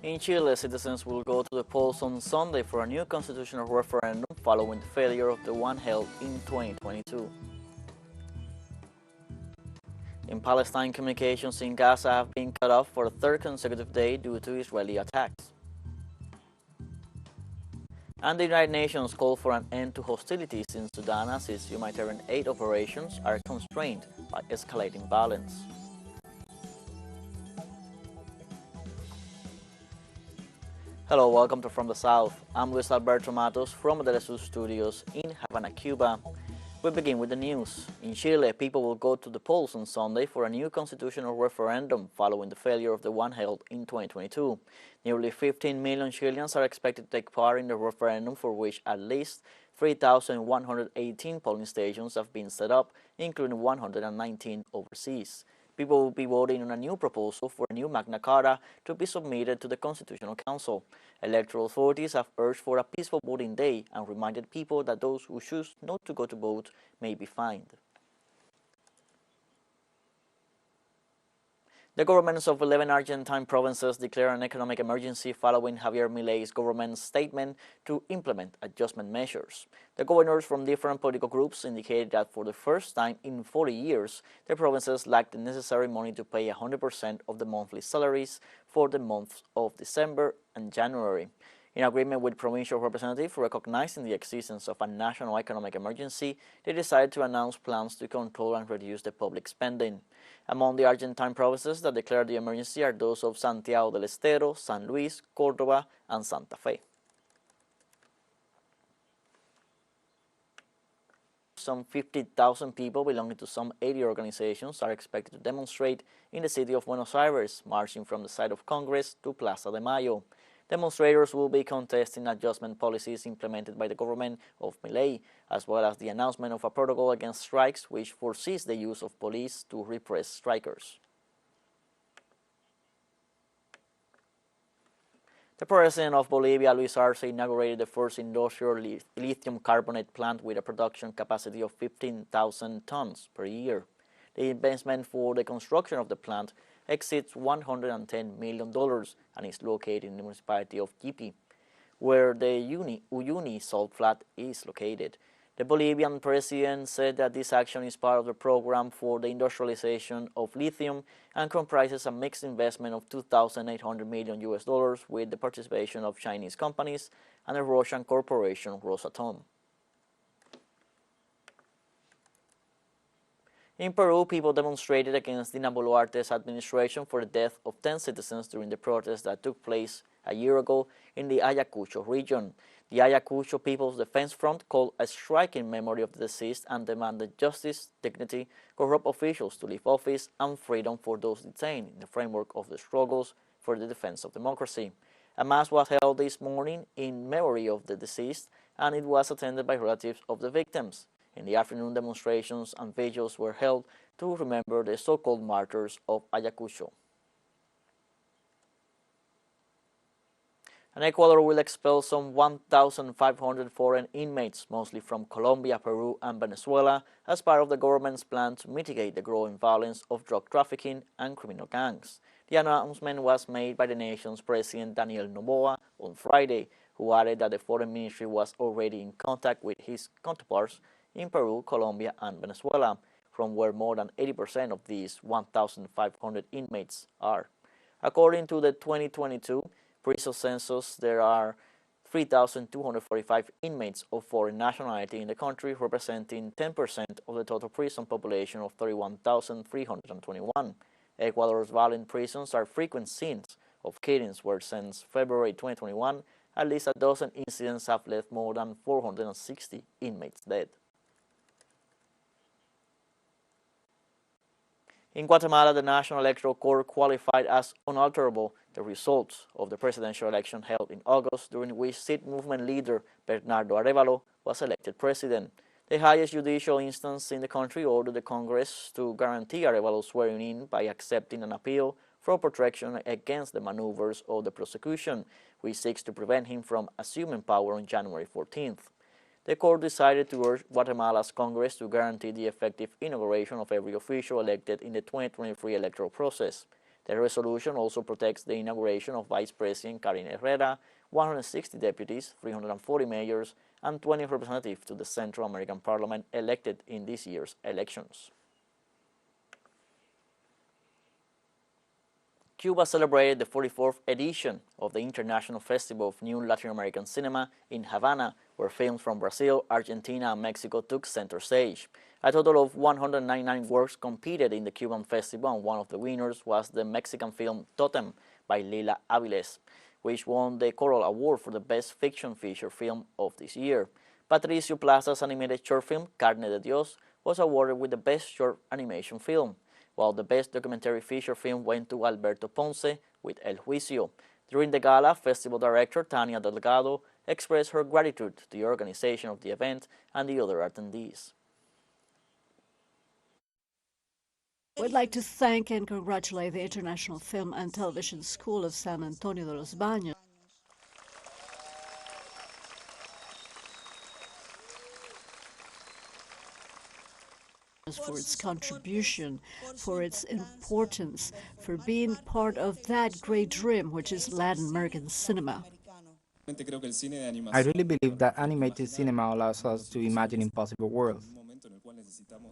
In Chile, citizens will go to the polls on Sunday for a new constitutional referendum following the failure of the one held in 2022. In Palestine, communications in Gaza have been cut off for a third consecutive day due to Israeli attacks. And the United Nations called for an end to hostilities in Sudan as its humanitarian aid operations are constrained by escalating violence. Hello, welcome to From the South. I'm Luis Alberto Matos from the TeleSUR studios in Havana, Cuba. We begin with the news. In Chile, people will go to the polls on Sunday for a new constitutional referendum following the failure of the one held in 2022. Nearly 15 million Chileans are expected to take part in the referendum, for which at least 3,118 polling stations have been set up, including 119 overseas. People will be voting on a new proposal for a new Magna Carta to be submitted to the Constitutional Council. Electoral authorities have urged for a peaceful voting day and reminded people that those who choose not to go to vote may be fined. The governments of 11 Argentine provinces declare an economic emergency following Javier Milei's government's statement to implement adjustment measures. The governors from different political groups indicated that for the first time in 40 years, the provinces lacked the necessary money to pay 100% of the monthly salaries for the months of December and January. In agreement with provincial representatives recognizing the existence of a national economic emergency, they decided to announce plans to control and reduce the public spending. Among the Argentine provinces that declared the emergency are those of Santiago del Estero, San Luis, Córdoba, and Santa Fe. Some 50,000 people belonging to some 80 organizations are expected to demonstrate in the city of Buenos Aires, marching from the site of Congress to Plaza de Mayo. Demonstrators will be contesting adjustment policies implemented by the government of Milei, as well as the announcement of a protocol against strikes which foresees the use of police to repress strikers. The president of Bolivia, Luis Arce, inaugurated the first industrial lithium carbonate plant with a production capacity of 15,000 tons per year. The investment for the construction of the plant exceeds $110 million and is located in the municipality of Yipi, where the Uyuni salt flat is located. The Bolivian president said that this action is part of the program for the industrialization of lithium and comprises a mixed investment of $2,800 million with the participation of Chinese companies and the Russian corporation Rosatom. In Peru, people demonstrated against Dina Boluarte's administration for the death of 10 citizens during the protests that took place a year ago in the Ayacucho region. The Ayacucho People's Defense Front called a strike in memory of the deceased and demanded justice, dignity, corrupt officials to leave office, and freedom for those detained in the framework of the struggles for the defense of democracy. A mass was held this morning in memory of the deceased, and it was attended by relatives of the victims. In the afternoon, demonstrations and vigils were held to remember the so-called martyrs of Ayacucho. And Ecuador will expel some 1,500 foreign inmates, mostly from Colombia, Peru, and Venezuela, as part of the government's plan to mitigate the growing violence of drug trafficking and criminal gangs. The announcement was made by the nation's president Daniel Noboa on Friday, who added that the foreign ministry was already in contact with his counterparts in Peru, Colombia, and Venezuela, from where more than 80% of these 1,500 inmates are. According to the 2022 prison census, there are 3,245 inmates of foreign nationality in the country, representing 10% of the total prison population of 31,321. Ecuador's violent prisons are frequent scenes of killings, where since February 2021, at least a dozen incidents have left more than 460 inmates dead. In Guatemala, the National Electoral Court qualified as unalterable the results of the presidential election held in August, during which SID movement leader Bernardo Arévalo was elected president. The highest judicial instance in the country ordered the Congress to guarantee Arévalo's swearing in by accepting an appeal for protection against the maneuvers of the prosecution, which seeks to prevent him from assuming power on January 14th. The court decided to urge Guatemala's Congress to guarantee the effective inauguration of every official elected in the 2023 electoral process. The resolution also protects the inauguration of Vice President Karin Herrera, 160 deputies, 340 mayors, and 20 representatives to the Central American Parliament elected in this year's elections. Cuba celebrated the 44th edition of the International Festival of New Latin American Cinema in Havana, where films from Brazil, Argentina, and Mexico took center stage. A total of 199 works competed in the Cuban festival, and one of the winners was the Mexican film Totem by Lila Aviles, which won the Coral Award for the Best Fiction Feature Film of this year. Patricio Plaza's animated short film Carne de Dios was awarded with the Best Short Animation Film, while the Best Documentary Feature Film went to Alberto Ponce with El Juicio. During the gala, festival director Tania Delgado expressed her gratitude to the organization of the event and the other attendees. We'd like to thank and congratulate the International Film and Television School of San Antonio de los Baños for its contribution, for its importance, for being part of that great dream, which is Latin American cinema. I really believe that animated cinema allows us to imagine impossible worlds.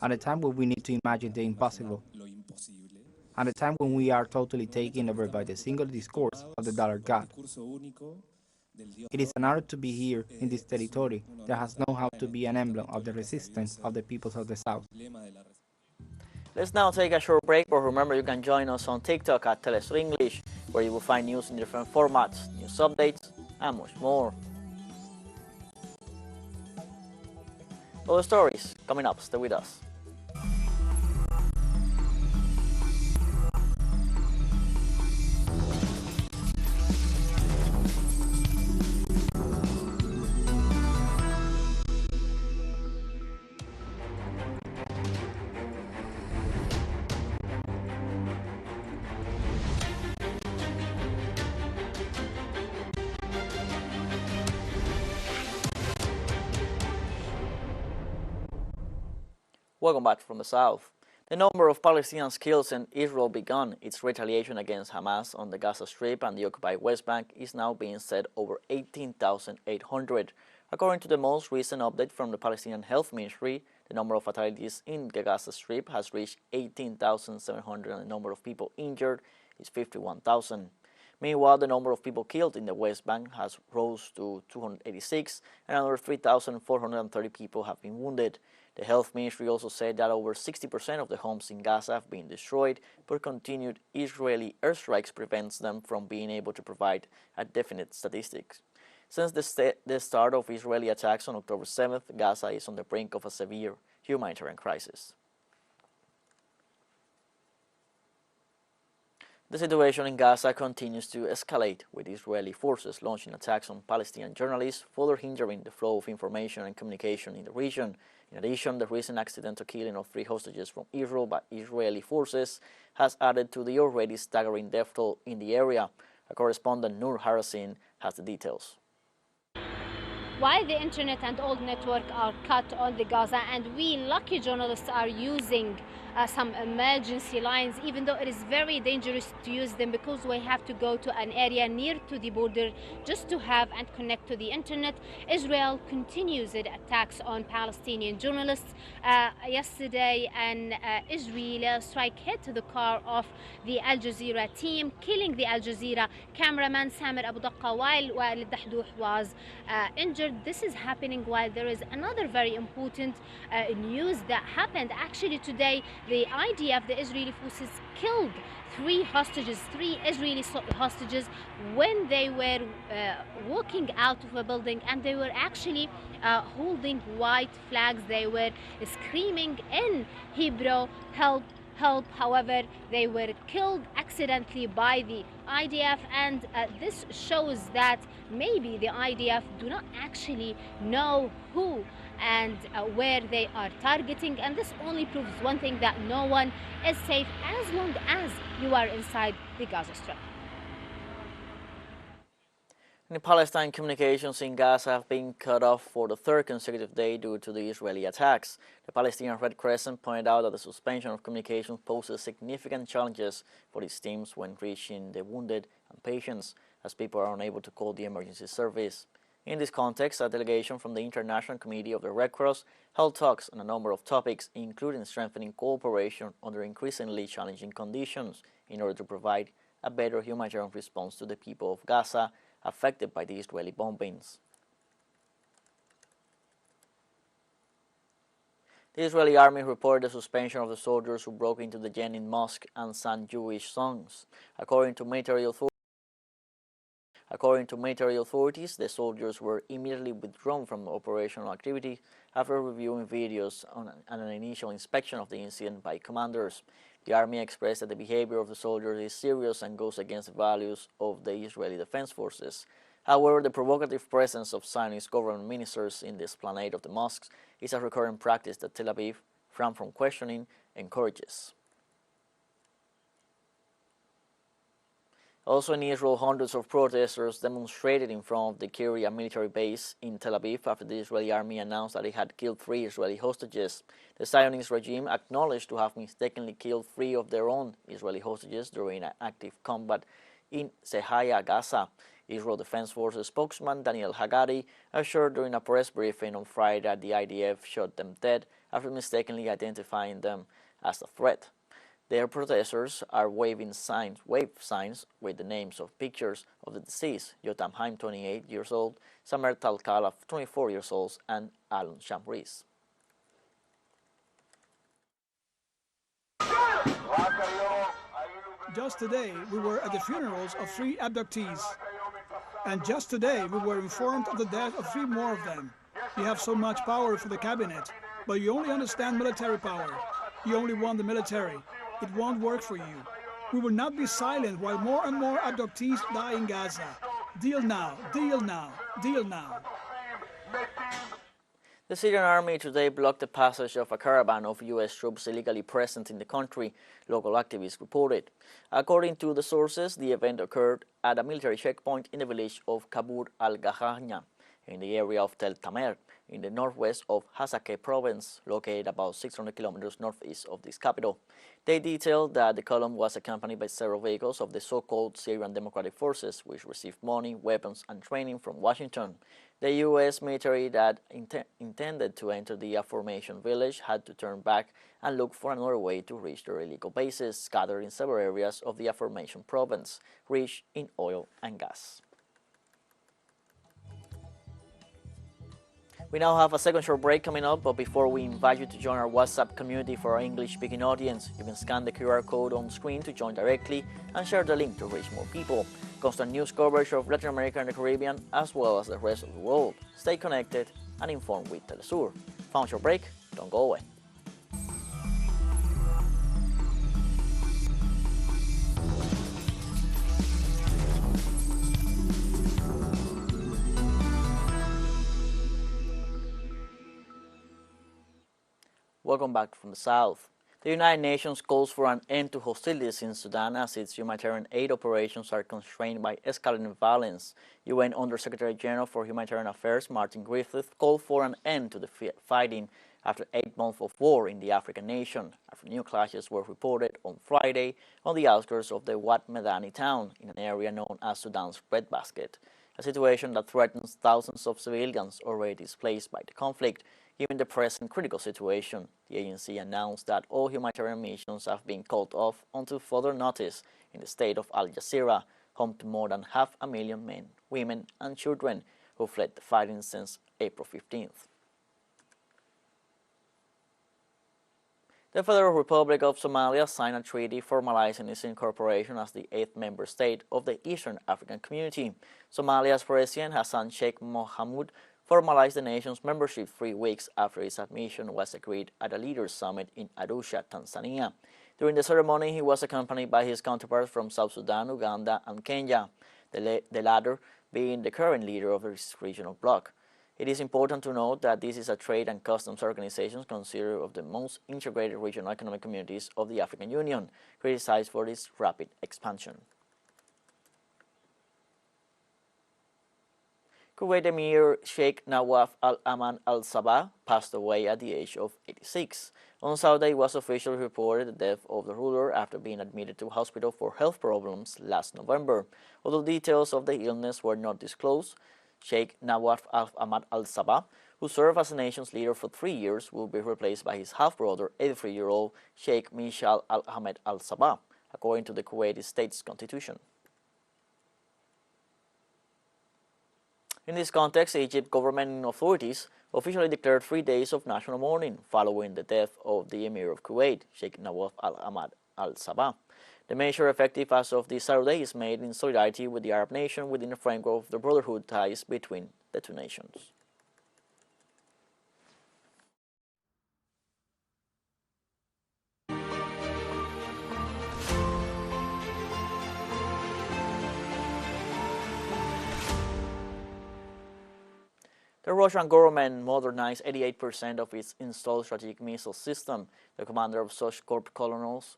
At a time when we need to imagine the impossible. At a time when we are totally taken over by the single discourse of the dollar god. It is an honor to be here in this territory that has known how to be an emblem of the resistance of the peoples of the South. Let's now take a short break, but remember you can join us on TikTok at TeleSUR English, where you will find news in different formats, news updates, and much more. Other stories coming up, stay with us. Welcome back from the south. The number of Palestinians killed since Israel began its retaliation against Hamas on the Gaza Strip and the occupied West Bank is now being set over 18,800. According to the most recent update from the Palestinian Health Ministry, the number of fatalities in the Gaza Strip has reached 18,700 and the number of people injured is 51,000. Meanwhile, the number of people killed in the West Bank has rose to 286 and another 3,430 people have been wounded. The Health Ministry also said that over 60% of the homes in Gaza have been destroyed, but continued Israeli airstrikes prevents them from being able to provide a definite statistics. Since the start of Israeli attacks on October 7th, Gaza is on the brink of a severe humanitarian crisis. The situation in Gaza continues to escalate, with Israeli forces launching attacks on Palestinian journalists, further hindering the flow of information and communication in the region. In addition, the recent accidental killing of 3 hostages from Israel by Israeli forces has added to the already staggering death toll in the area. Our correspondent Noor Harasin has the details. While the internet and all network are cut on the Gaza, and we lucky journalists are using some emergency lines, even though it is very dangerous to use them because we have to go to an area near to the border just to have and connect to the internet. Israel continues its attacks on Palestinian journalists. Yesterday, an Israeli strike hit the car of the Al Jazeera team, killing the Al Jazeera cameraman Samer Abu Daqqa while Wael Dahdouh was injured. This is happening while there is another very important news that happened. Actually today, the IDF, the Israeli forces, killed 3 hostages, 3 Israeli hostages when they were walking out of a building, and they were actually holding white flags. They were screaming in Hebrew, help, help. However, they were killed accidentally by the IDF, and this shows that maybe the IDF do not actually know who and where they are targeting, and this only proves one thing, that no one is safe as long as you are inside the Gaza Strip. In Palestine, communications in Gaza have been cut off for the third consecutive day due to the Israeli attacks. The Palestinian Red Crescent pointed out that the suspension of communications poses significant challenges for its teams when reaching the wounded and patients, as people are unable to call the emergency service. In this context, a delegation from the International Committee of the Red Cross held talks on a number of topics, including strengthening cooperation under increasingly challenging conditions in order to provide a better humanitarian response to the people of Gaza affected by the Israeli bombings. The Israeli army reported the suspension of the soldiers who broke into the Jenin Mosque and sang Jewish songs. According to military authorities, the soldiers were immediately withdrawn from operational activity after reviewing videos and an initial inspection of the incident by commanders. The army expressed that the behavior of the soldiers is serious and goes against the values of the Israeli Defense Forces. However, the provocative presence of Zionist government ministers in the esplanade of the mosques is a recurrent practice that Tel Aviv, free from questioning, encourages. Also in Israel, hundreds of protesters demonstrated in front of the Kiryat military base in Tel Aviv after the Israeli army announced that it had killed 3 Israeli hostages. The Zionist regime acknowledged to have mistakenly killed 3 of their own Israeli hostages during active combat in Sehaya, Gaza. Israel Defense Forces spokesman Daniel Hagari assured during a press briefing on Friday that the IDF shot them dead after mistakenly identifying them as a threat. Their protesters are waving signs with the names of pictures of the deceased: Yotam Haim, 28 years old, Samer Talkalaf, 24 years old, and Alon Shamris. Just today, we were at the funerals of 3 abductees. And just today, we were informed of the death of 3 more of them. You have so much power for the cabinet, but you only understand military power. You only want the military. It won't work for you. We will not be silent while more and more abductees die in Gaza. Deal now, deal now, deal now. The Syrian army today blocked the passage of a caravan of U.S. troops illegally present in the country, local activists reported. According to the sources, the event occurred at a military checkpoint in the village of Kabur al-Gahanya, in the area of Tel Tamer, in the northwest of Hasakeh province, located about 600 kilometers northeast of this capital. They detailed that the column was accompanied by several vehicles of the so-called Syrian Democratic Forces, which received money, weapons, and training from Washington. The U.S. military that intended to enter the aforementioned village had to turn back and look for another way to reach their illegal bases, scattered in several areas of the aforementioned province, rich in oil and gas. We now have a second short break coming up, but before we invite you to join our WhatsApp community for our English-speaking audience, you can scan the QR code on screen to join directly and share the link to reach more people. Constant news coverage of Latin America and the Caribbean, as well as the rest of the world. Stay connected and informed with TeleSUR. Found your break? Don't go away. Welcome back from the South. The United Nations calls for an end to hostilities in Sudan as its humanitarian aid operations are constrained by escalating violence. UN Under-Secretary General for Humanitarian Affairs Martin Griffiths called for an end to the fighting after 8 months of war in the African nation, after new clashes were reported on Friday on the outskirts of the Wad Medani town in an area known as Sudan's breadbasket, a situation that threatens thousands of civilians already displaced by the conflict. Given the present critical situation, the agency announced that all humanitarian missions have been called off until further notice in the state of Al Jazeera, home to more than 500,000 men, women, and children who fled the fighting since April 15th. The Federal Republic of Somalia signed a treaty formalizing its incorporation as the 8th member state of the Eastern African Community. Somalia's President Hassan Sheikh Mohamud formalized the nation's membership 3 weeks after its admission was agreed at a leaders' summit in Arusha, Tanzania. During the ceremony, he was accompanied by his counterparts from South Sudan, Uganda, and Kenya, the latter being the current leader of this regional bloc. It is important to note that this is a trade and customs organization considered of the most integrated regional economic communities of the African Union, criticized for its rapid expansion. Kuwait Emir Sheikh Nawaf Al-Aman Al-Sabah passed away at the age of 86. On Saturday, it was officially reported the death of the ruler after being admitted to hospital for health problems last November. Although details of the illness were not disclosed, Sheikh Nawaf Al-Ahmad Al-Sabah, who served as the nation's leader for 3 years, will be replaced by his half-brother, 83-year-old Sheikh Mishal Al-Ahmed Al-Sabah, according to the Kuwaiti state's constitution. In this context, Egypt government and authorities officially declared 3 days of national mourning following the death of the Emir of Kuwait, Sheikh Nawaf Al-Ahmad Al-Sabah. The measure, effective as of this Saturday, is made in solidarity with the Arab nation within the framework of the brotherhood ties between the two nations. The Russian government modernized 88% of its installed strategic missile system. The commander of such corps colonels,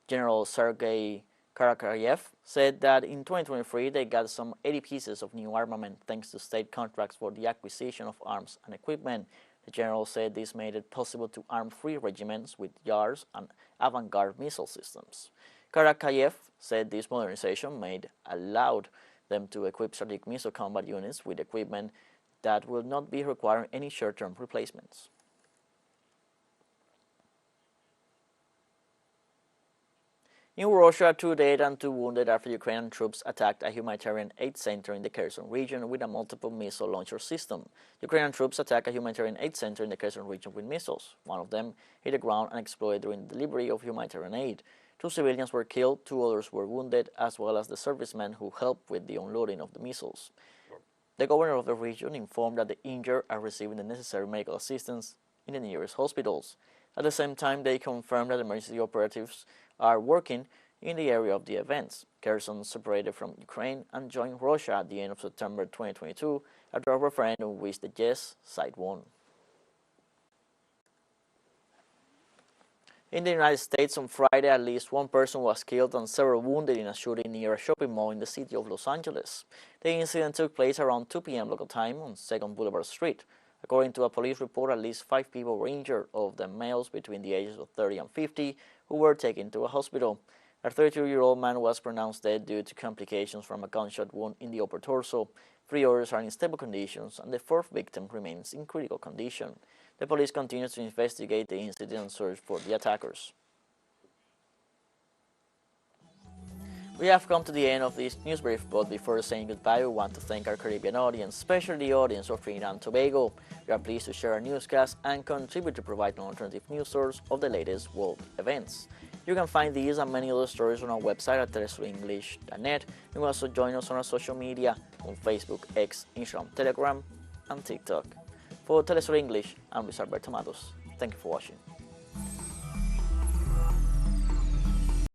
General Sergei Karakayev, said that in 2023 they got some 80 pieces of new armament thanks to state contracts for the acquisition of arms and equipment. The general said this made it possible to arm 3 regiments with Yars and avant-garde missile systems. Karakayev said this modernization allowed them to equip strategic missile combat units with equipment that will not be requiring any short-term replacements. In Russia, 2 dead and 2 wounded after Ukrainian troops attacked a humanitarian aid center in the Kherson region with a multiple missile launcher system. Ukrainian troops attacked a humanitarian aid center in the Kherson region with missiles. One of them hit the ground and exploded during the delivery of humanitarian aid. 2 civilians were killed, 2 others were wounded, as well as the servicemen who helped with the unloading of the missiles. The governor of the region informed that the injured are receiving the necessary medical assistance in the nearest hospitals. At the same time, they confirmed that emergency operatives are working in the area of the events. Kherson separated from Ukraine and joined Russia at the end of September 2022 after a referendum which the yes side won. In the United States, on Friday, at least 1 person was killed and several wounded in a shooting near a shopping mall in the city of Los Angeles. The incident took place around 2 p.m. local time on 2nd Boulevard Street. According to a police report, at least 5 people were injured, of them males between the ages of 30 and 50, who were taken to a hospital. A 32-year-old man was pronounced dead due to complications from a gunshot wound in the upper torso. 3 others are in stable conditions, and the 4th victim remains in critical condition. The police continues to investigate the incident and search for the attackers. We have come to the end of this news brief, but before saying goodbye, we want to thank our Caribbean audience, especially the audience of Trinidad and Tobago. We are pleased to share our newscast and contribute to provide an alternative news source of the latest world events. You can find these and many other stories on our website at telesurenglish.net. You can also join us on our social media on Facebook, X, Instagram, Telegram, and TikTok. For TeleSUR English, I'm Luis Alberto Matos. Thank you for watching.